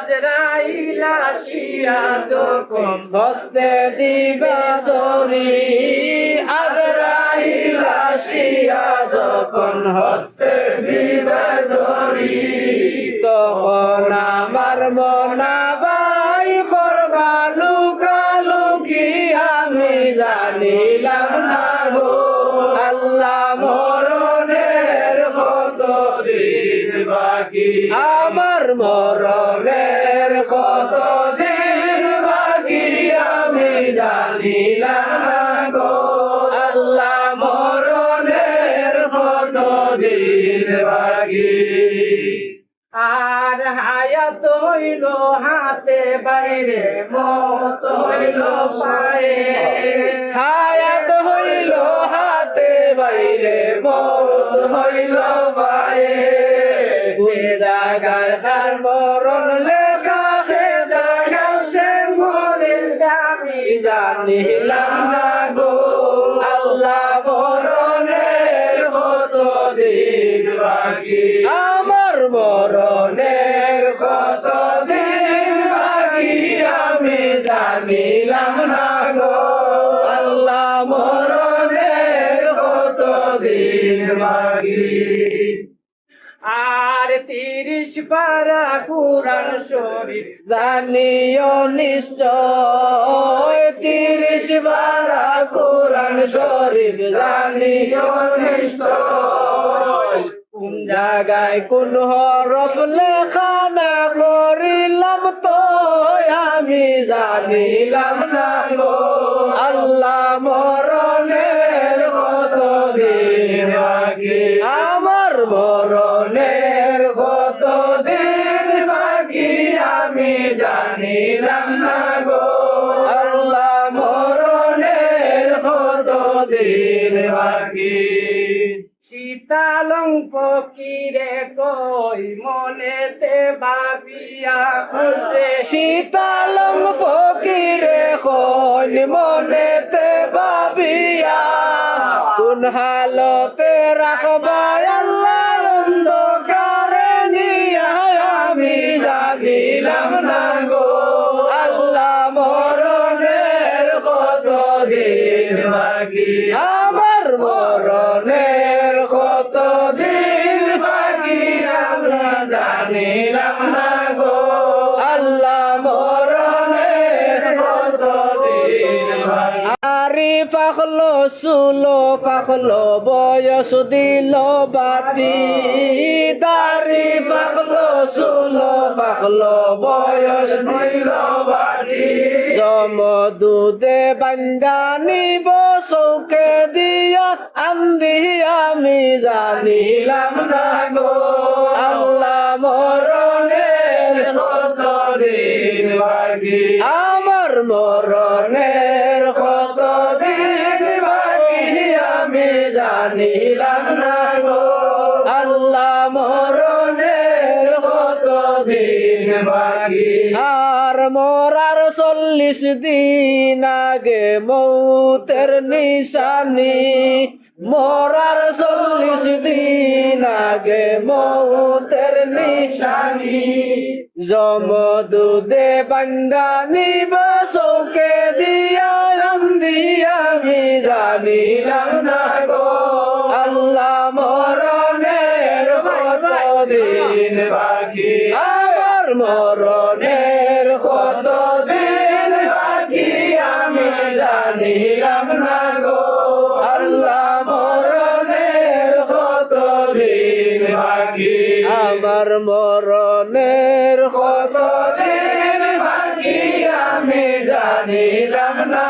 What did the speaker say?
আজরাইল আসিয়া যখন হস্তে দিবা দড়ি, আজরাইল আসিয়া যখন হস্তে দিবা দড়ি, তখন আমার মনাবাই করবা লুকালুকি আমি জানিলাম না গো। আল্লাহ মরণের কত দিন বাকি, আমার মরণের কত দিন বাকি আমি জানিলাম না গো। আল্লাহ মরণের কত দিন বাকি। আর হায়াত হইল হাতে বাইরে, মত হইল পায়ে, হায়াত হইল হাতে বাইরে, মত হইল পায়ে। যে জায়গায় তার মরণ লেখা, সে জায়গায় সে মরে আমি জানিলাম না গো। আল্লাহ মরণের কত দিন বাকি, আমার মরণের কত দিন বাকি আমি জানিলাম না গো। আল্লাহ মরণের কত দিন বাকি। আর 30 পারা কুরআন শরীফ জানিও নিশ্চয়, 30 পারা কুরআন শরীফ জানিও নিশ্চয়। কোন জায়গায় কোন হরফ লেখা না করিলাম তো আমি জানিলাম না গো। আল্লাহ মরণের কত দিন বাকি, আমার মরণের কত দিন বাকি আমি জানিলাম না গো। আল্লাহ মরণের কত দিন বাকি। শীতালং ফকিরে কই মনেতে ভাবিয়া, শীতালং ফকিরে কই মনেতে ভাবিয়া, কোন হালতে রাখবা আল্লাহর অন্ধকারে নিয়া আমি জানিলাম না গো। আল্লাহ মরণের কত দিন বাকি, আমার মরণের কত দিন বাকি আমরা জানিলাম না গো। আল্লাহ মরণের কত দিন বাকি। আরি পাখলো চুলো পাখলো বয়স দিল বাটি, দাড়ি পাখলো চুলো পাখলো বয়স দিল বাটি। দুধে বান্দা নিব চৌকে দিয়া আন্দি আমি জানিলাম না গো। আল্লাহ মরণের কত দিন বাকি, আমার মরণের কত দিন বাকি আমি জানিলাম না গো। আল্লাহ মরণের কত দিন বাকি। আর মরার 40 দিন আগে মৌতের নিশানি, মরার 40 দিন আগে মৌতের নিশানি। দুধে বান্দা নিব চৌকে দিয়া আন্দি আমি জানিলাম না গো। আল্লাহ মরণের কত দিন বাকি, আমার মরণের কত দিন বাকি আমি জানিলাম না গো। আল্লাহ মরণের কত দিন বাকি, আমার মরণের কত দিন বাকি আমি জানিলাম না।